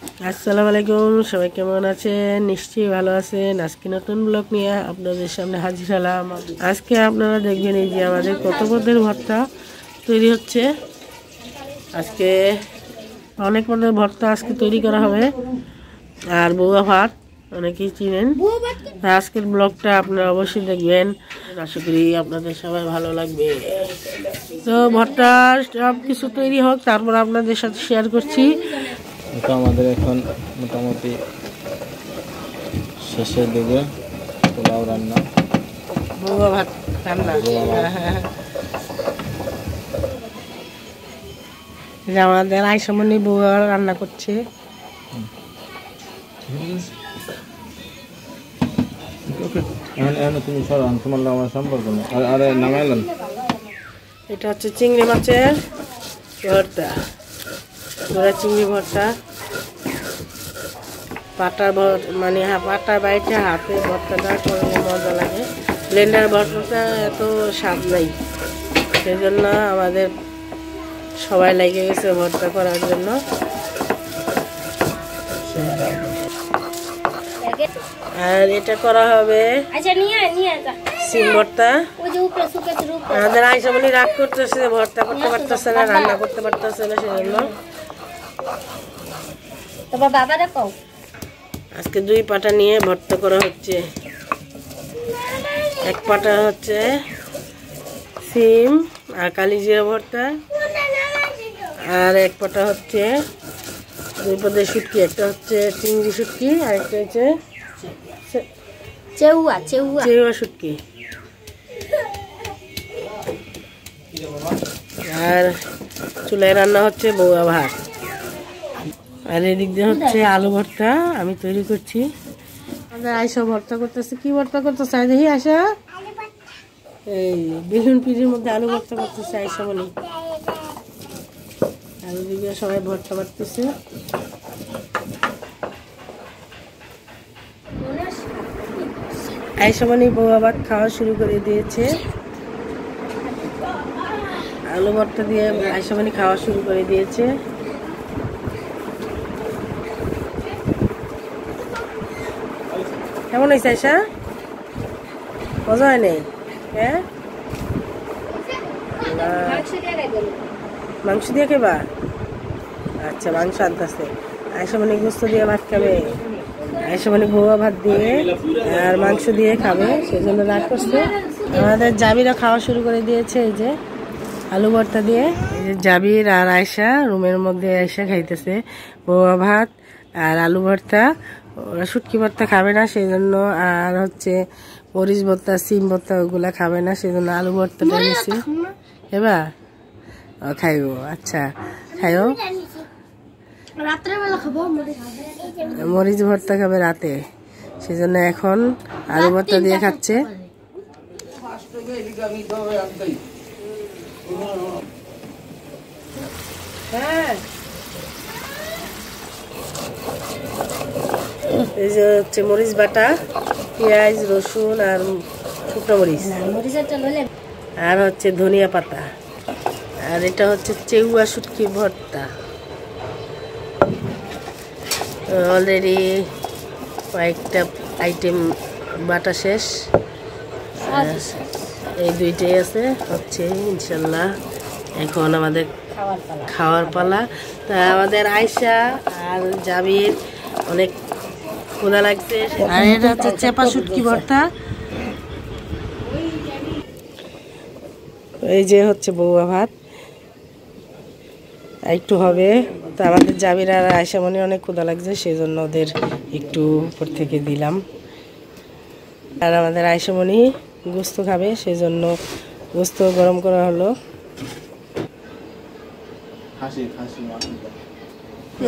আসসালামু আলাইকুম, সবাই কেমন আছেন? নিশ্চয়ই ভালো আছেন। আজকে নতুন ব্লগ নিয়ে আপনাদের সামনে হাজির হলাম। আজকে আপনারা দেখবেন এই যে আমাদের কত পদের ভর্তা তৈরি হচ্ছে। আজকে অনেক পদের ভর্তা আজকে তৈরি করা হবে। আর বউয়া ভাত অনেকেই চিনেন। আজকের ব্লগটা আপনারা অবশ্যই দেখবেন, আশা করি আপনাদের সবাই ভালো লাগবে। তো ভর্তা সব কিছু তৈরি হোক, তারপর আপনাদের সাথে শেয়ার করছি। এটা আমাদের এখন মোটামুটি শেষের দিকে পোলাও রান্না, বউয়া ভাত রান্না। আমাদের আইসামনি বউয়া রান্না করছে। তুমি সরান, তোমার আমার সম্পর্ক নেই। আরে নামাইলেন। এটা হচ্ছে চিংড়ি মাছের ভর্তা, গোড়া চিংড়ি ভর্তা। পাটার মানে পাটার বাইরে হাতে ভর্তাটা করলে মজা লাগে। ব্লেন্ডার ভর্তাটা এত স্বাদ নাই, সেই জন্য আমাদের সবাই লেগে গেছে ভর্তা করার জন্য। আর এটা করা হবে সিম ভর্তা। আমাদের আইসামনি রাগ করতেছে, ভর্তা করতে পারতেছে না, রান্না করতে পারতেছে না, সেই জন্য আজকে দুই পাটা নিয়ে ভর্তা করা হচ্ছে। এক পাটা হচ্ছে সিম আর কালিজিরা ভর্তা, আর এক পাটা হচ্ছে দুই পদের শুটকি। একটা হচ্ছে চিংড়ি শুটকি, আর একটা হচ্ছে চেউয়া শুটকি। আর চুলায় রান্না হচ্ছে বউয়া ভাত। আর এদিক দিয়ে হচ্ছে আলু ভর্তা আমি তৈরি করছি। আমাদের আয়সা ভর্তা করতেছে। কি ভর্তা করতেছে দেখি আয়সা? এই বেগুন পিড়ির মধ্যে আলু ভর্তা করতেছে আয়সা বলি। আলু দিয়ে সবাই ভর্তা করতেছে। আয়সা বলি বউয়া ভাত খাওয়া শুরু করে দিয়েছে। আলু ভর্তা দিয়ে আয়সা বলি খাওয়া শুরু করে দিয়েছে। কেমন হয়েছে আয়সা? মজা হয় নাই? হ্যাঁ, মাংস দিয়ে খেবা? আচ্ছা, মাংস আনতেছে। আয়সা মানে গোস্ত দিয়ে ভাত খাবে, আয়সা মানে বউয়া ভাত দিয়ে আর মাংস দিয়ে খাবে, সেই জন্য রাগ করছে। আমাদের জাবিরা খাওয়া শুরু করে দিয়েছে এই যে আলু ভর্তা দিয়ে। এই যে জাবির আর আয়সা রুমের মধ্যে আয়সা খাইতেছে বউয়া ভাত আর আলু ভর্তা। ওরা শুটকি ভর্তা খাবে না, সেই জন্য, আর হচ্ছে মরিচ ভর্তা, সিম ভর্তা ওগুলা খাবে না, সেই জন্য আলু ভর্তাটা নিচ্ছি। এবার খাইব? আচ্ছা খাইও। মরিচ ভর্তা খাবে রাতে, সেই জন্য এখন আলু ভর্তা দিয়ে খাচ্ছে। হ্যাঁ, এই যে হচ্ছে মরিচ বাটা, পেঁয়াজ, রসুন আর শুকনো মরিচ, আর হচ্ছে ধনিয়া পাতা, আর এটা হচ্ছে চেউয়া শুটকি ভর্তা। অলরেডি কয়েকটা আইটেম বাটা শেষ, এই দুইটাই আছে হচ্ছে। ইনশাল্লাহ এখন আমাদের খাওয়ার পালা। তা আমাদের আয়সা আর জাবির অনেক ক্ষুধা লাগছে। আর এটা হচ্ছে চেপা শুটকি ভর্তা। এই যে হচ্ছে বউয়া ভাত একটু হবে। তো আমাদের জাবির আর আয়সা মনে অনেক ক্ষুধা লাগছে, সেই জন্য ওদের একটু উপর থেকে দিলাম। আর আমাদের আয়সা মনি গোস্ত খাবে, সেই জন্য গোস্ত গরম করা হলো।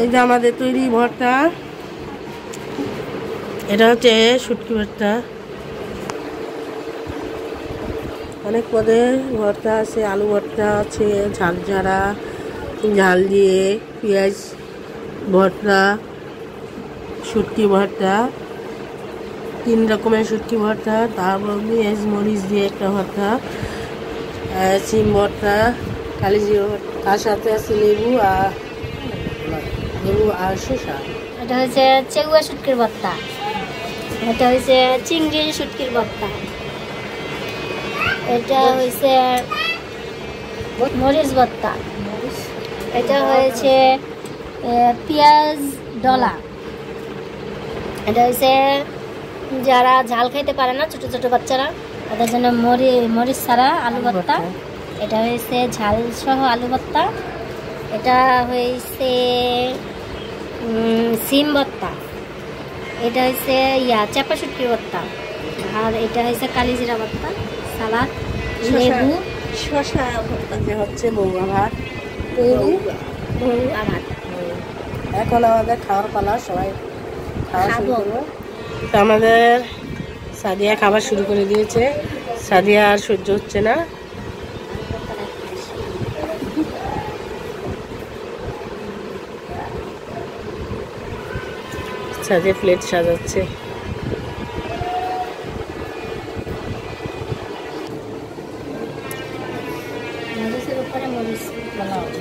এই যে আমাদের তৈরি ভর্তা, এটা হচ্ছে শুটকি ভর্তা। অনেক পদের ভর্তা আছে, আলু ভর্তা আছে, ঝালঝাড়া ঝাল দিয়ে, পেঁয়াজ ভর্তা, শুটকি ভর্তা, 3 রকমের শুটকি ভর্তা, তারপর পেঁয়াজ মরিচ দিয়ে একটা ভর্তা, সিম ভর্তা, কালিজিরা ভর্তা, তার সাথে আছে লেবু আর শসা। এটা হচ্ছে চেগুয়া শুটকির ভর্তা, এটা হচ্ছে চিংড়ি শুটকির ভর্তা, এটা হচ্ছে মরিচ ভর্তা, এটা হয়েছে পেঁয়াজ ডলা, এটা হচ্ছে যারা ঝাল খাইতে পারে না ছোট ছোট বাচ্চারা তাদের জন্য মরিচ ছাড়া আলু ভর্তা, এটা হয়েছে ঝাল সহ আলু ভর্তা, এটা হয়েছে সিম ভর্তা, এটা হচ্ছে চাপা শুটকির ভর্তা, আর এটা হচ্ছে কালিজিরা ভর্তা, সালাদ, লেবু, শসা ভর্তা যে হচ্ছে বৌয়া ভাত, বড়ুয়া ভাত। এখন আমাদের খাওয়ার পালা, সবাই খাওয়া শুরু করবো। তো আমাদের সাদিয়া খাবার শুরু করে দিয়েছে, সাদিয়া আর সহ্য হচ্ছে না। সাদিয়া প্লেট সাজাচ্ছে। মরিচের উপরে মরিচ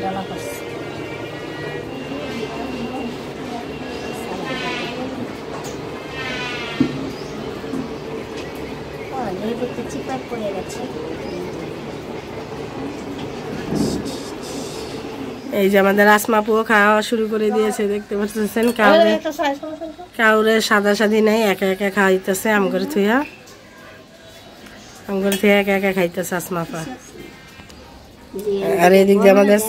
ডলা করছে, লেবুতে চিপাই পড়ে গেছে। এই যে আমাদের আসমাপুও খাওয়া শুরু করে দিয়েছে, দেখতে পাচ্ছেন। কাউরে সাদা সাদি নাই, একা একা খাইতেছে আমগরে থুয়া, আমগরে থুয়া একা একা খাইতেছে আসমাপা। আর এদিক দিয়ে আমাদের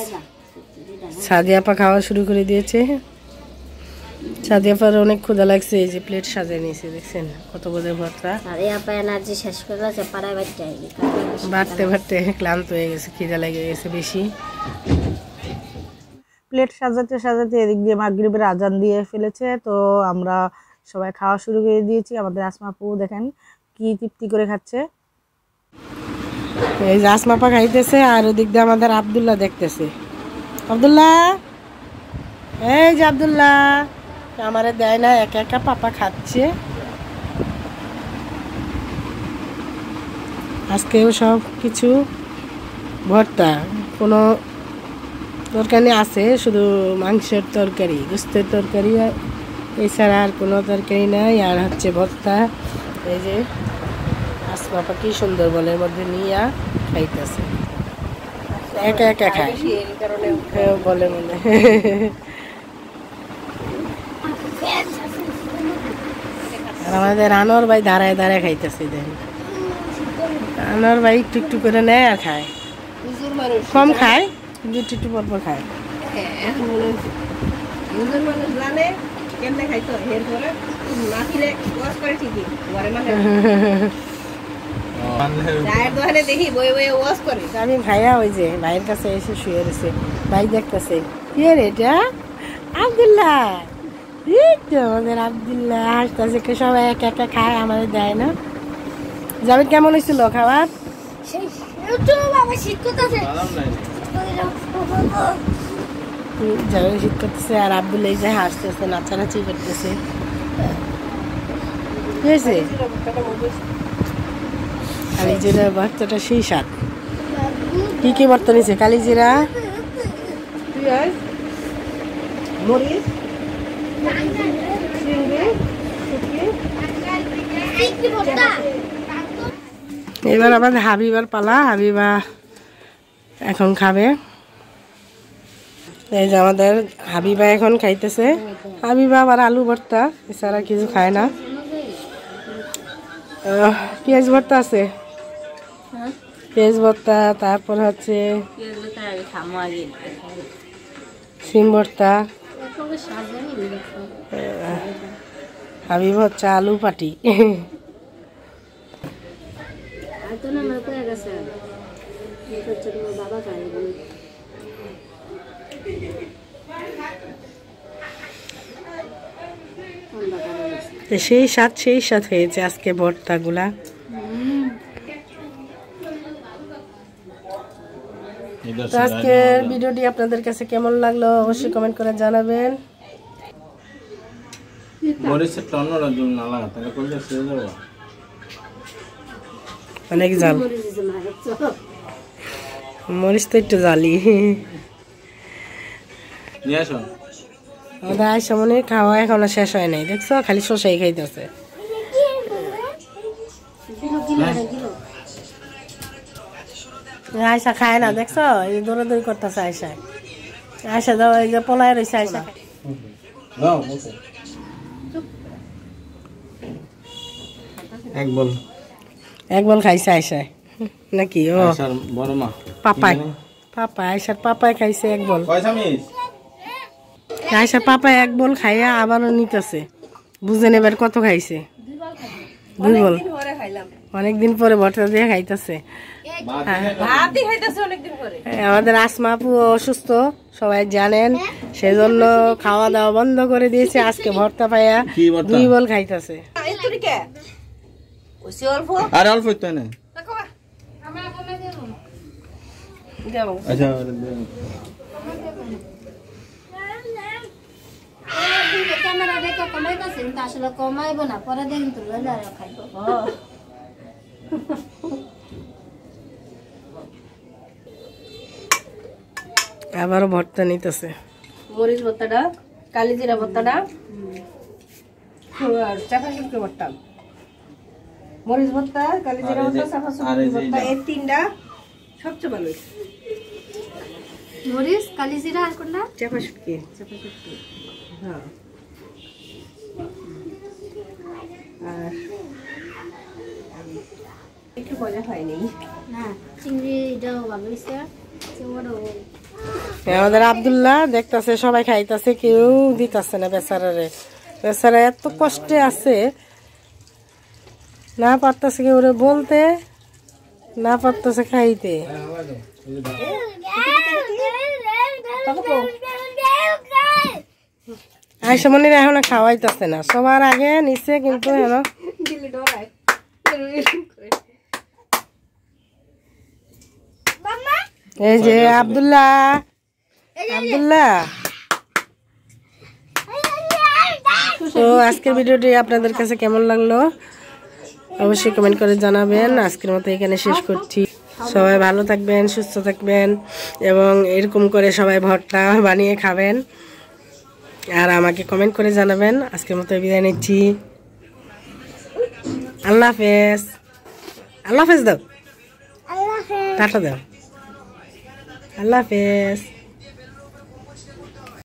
সাদিয়াপা খাওয়া শুরু করে দিয়েছে। সাদিয়াপার অনেক ক্ষুধা লাগছে, এই যে প্লেট সাজিয়ে নিয়েছে, দেখছেন কত বোঝে ভর্তা। এনার্জি শেষ করে গেছে, পাড়ায় বাড়তে বাড়তে ক্লান্ত হয়ে গেছে, খিদা লেগে গেছে বেশি। প্লেট সাজাতে সাজাতে এদিক দিয়ে মাগরিবের আজান দিয়ে ফেলেছে। তো আমরা সবাই খাওয়া শুরু করে দিয়েছি। আমাদের আসমাপু দেখেন কি তৃপ্তি করে খাচ্ছে। এই যে আসমাপা খাইতেছে, আর ওদিক দিয়ে আমাদের আব্দুল্লাহ দেখতেছে। আব্দুল্লাহ, এই যে আব্দুল্লাহ আমারে দেয় না, একা একা পাপা খাচ্ছে। আজকেও সব কিছু ভর্তা, কোনো তরকারি আছে, শুধু মাংসের তরকারি, গোস্তের তরকারি, এছাড়া আর কোনো তরকারি নাই। আর হচ্ছে ভর্তা। এই যে আসমাপা কি সুন্দর বলের মধ্যে নিয়ে খাইতেছে, একা একা খায় বলে মনে। আর আমাদের আনোয়ার ভাই দাঁড়ায় দাঁড়ায় খাইতেছে, দেখেন আনোয়ার ভাই একটু একটু করে নেয় আর খায়, কম খায় কিন্তু একটু একটু পর পর খায়। আমি ভাইয়া ওই যে ভাইয়ের কাছে এসে শুয়ে রয়েছে, ভাই দেখতেছে কে রে এটা, আব্দুল্লাহ। এই তো আমাদের আব্দুল্লাহ হাসতেছে, সবাই একা একা খায়, আমাদের দেয় না। যাবেন কেমন হয়েছিল খাবার? যাবেন শীত করতেছে, আর আব্দুল্লাহ এই যে হাসতেছে, নাচানাচি করতেছে। হয়েছে কালিজিরা ভর্তাটা সেই স্বাদ। কি কি ভর্তা নিয়েছে? কালিজিরা, মরিচ, এবার আমাদের হাবিবার পালা। হাবিবা এখন খাবে। এই যে আমাদের হাবিবা এখন খাইতেছে। হাবিবা আবার আলু ভর্তা, এছাড়া কিছু খায় না। পেঁয়াজ ভর্তা আছে, পেঁয়াজ ভর্তা, তারপর হচ্ছে সিম ভর্তা, হাবিব হচ্ছে আলু পাটি। সেই স্বাদ হয়েছে আজকে ভর্তাগুলা। তো আজকের ভিডিওটি আপনাদের কাছে কেমন লাগলো অবশ্যই কমেন্ট করে জানাবেন। অনেক জাল, মরিচ তো একটু জালি। আমাদের আয়সা মনে খাওয়া এখনো শেষ হয় নাই, দেখছো খালি শসাই খাইতেছে। আয়সা খায় না, দেখছো এই দৌড়াদৌড়ি করতেছে আয়সা। আয়সা দাও, এই যে পলায় রয়েছে আয়সা। এক বল খাইছে আয়সায় নাকি? ও বড় মা পাপাই, পাপাই আয়সার পাপাই খাইছে এক বল। আয়সার পাপাই এক বল খাইয়া আবারও নিতেছে, বুঝে নেবার কত খাইছে। 2 বল অনেকদিন পরে ভর্তা দিয়ে খাইতেছে। আমাদের আসমা আপু অসুস্থ সবাই জানেন, সেজন্য খাওয়া দাওয়া বন্ধ করে দিয়েছে। আজকে ভর্তা পাইয়া 2 বল খাইতেছে। আরে অল্প তো না। আচ্ছা ক্যামেরা দেখে কমাইতেছে, কিন্তু আসলে কমাইবো না, পরে দেখি তো খাইবো। আবারও ভর্তা নিতেছে, মরিচ ভর্তাটা, কালিজিরা ভর্তাটা, আর চাপা শুটকি ভর্তা। মরিচ ভর্তা, কালিজিরা ভর্তা, চাপা শুটকি ভর্তা, এই 3টা সবচেয়ে ভালো। মরিচ, কালিজিরা আর কোনটা? চাপা শুটকি, চাপা শুটকি। হ্যাঁ, আর একটু মজা হয়নি না, চিংড়িটাও ভালো হয়েছে, চিংড়িটাও। আমাদের আব্দুল্লাহ দেখতেছে সবাই খাইতেছে, কেউ দিতেছে না বেচারারে। বেচারা এত কষ্টে আছে, না পারতেছে কেউ বলতে, না পারতেছে খাইতে। আয়সা মনির এখন খাওয়াইতেছে না, সবার আগে নিচে কিন্তু এই যে আব্দুল্লাহ, আব্দুল্লাহ। তো আজকের ভিডিওটি আপনাদের কাছে কেমন লাগলো অবশ্যই কমেন্ট করে জানাবেন। আজকের মতো এখানে শেষ করছি। সবাই ভালো থাকবেন, সুস্থ থাকবেন এবং এরকম করে সবাই ভর্তা বানিয়ে খাবেন আর আমাকে কমেন্ট করে জানাবেন। আজকের মতো বিদায় নিচ্ছি। আল্লাহ হাফেজ। আল্লাহ হাফেজ দাও, টাটা দাও। আল্লাহ হাফেজ।